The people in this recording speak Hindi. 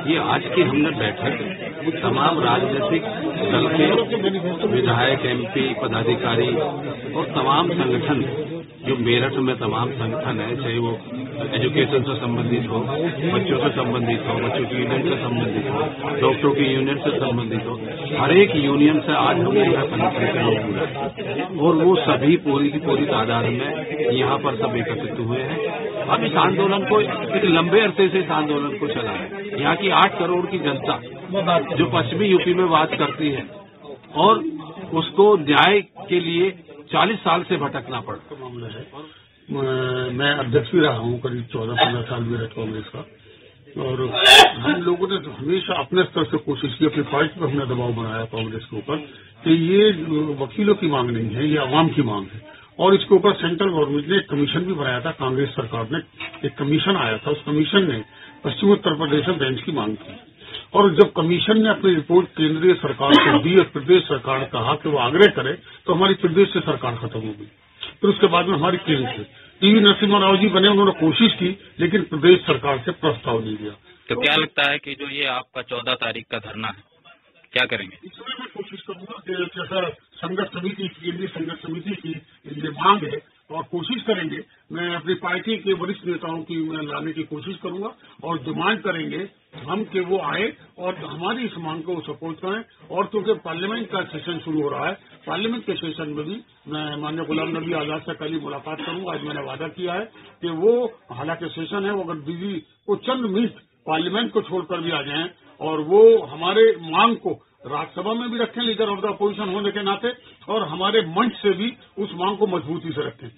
ये आज की हमने बैठक तमाम राजनीतिक दल के विधायक, एमपी, पदाधिकारी और तमाम संगठन, जो मेरठ में तमाम संगठन है, चाहे वो एजुकेशन से संबंधित हो, बच्चों से संबंधित हो, बच्चों की यूनियन से संबंधित हो, डॉक्टरों की यूनियन से संबंधित हो, हर एक यूनियन से आज हमने यहाँ संगठन के लोग जुड़े और वो सभी पूरी की पूरी तादाद में यहाँ पर सब एकत्रित हुए हैं। अब इस आंदोलन को एक लंबे अरसे से इस आंदोलन को चला है। यहाँ की 8 करोड़ की जनता जो पश्चिमी यूपी में वास करती है और उसको न्याय के लिए 40 साल से भटकना पड़ता मामला है। मैं अध्यक्ष भी रहा हूँ करीब 14-15 साल मेरठ कांग्रेस का, और हम लोगों ने हमेशा अपने स्तर से कोशिश की, अपनी पार्टी पर हमने दबाव बनाया कांग्रेस के ऊपर कि ये वकीलों की मांग नहीं है, ये आवाम की मांग है। और इसके ऊपर सेंट्रल गवर्नमेंट ने एक कमीशन भी बनाया था, कांग्रेस सरकार ने एक कमीशन आया था, उस कमीशन ने पश्चिमी उत्तर प्रदेश में बेंच की मांग की। और जब कमीशन ने अपनी रिपोर्ट केंद्रीय सरकार को दी और प्रदेश सरकार ने कहा कि वो आग्रह करे, तो हमारी प्रदेश से सरकार खत्म हो गई। फिर उसके बाद में हमारी केंद्र से टीवी नरसिम्हा राव जी बने, उन्होंने कोशिश की लेकिन प्रदेश सरकार से प्रस्ताव नहीं दिया। तो क्या लगता है कि जो ये आपका 14 तारीख का धरना है, क्या करेंगे? इसमें मैं कोशिश करूंगा कि जैसा संघर्ष समिति, केंद्रीय संघर्ष समिति की ये मांग है, और कोशिश करेंगे, मैं अपनी पार्टी के वरिष्ठ नेताओं की मैं लाने की कोशिश करूंगा और डिमांड करेंगे हम कि वो आए और हमारी इस मांग को सपोर्ट करें। और क्योंकि पार्लियामेंट का सेशन शुरू हो रहा है, पार्लियामेंट के सेशन में भी मैं माननीय गुलाम नबी आजाद से कल ही मुलाकात करूंगा। आज मैंने वादा किया है कि वो, हालांकि सेशन है, वो अगर बिजी को चंद मिनट पार्लियामेंट को छोड़कर भी आ जाएं और वो हमारे मांग को राज्यसभा में भी रखें लीडर ऑफ द अपोजिशन होने के नाते, और हमारे मंच से भी उस मांग को मजबूती से रखें।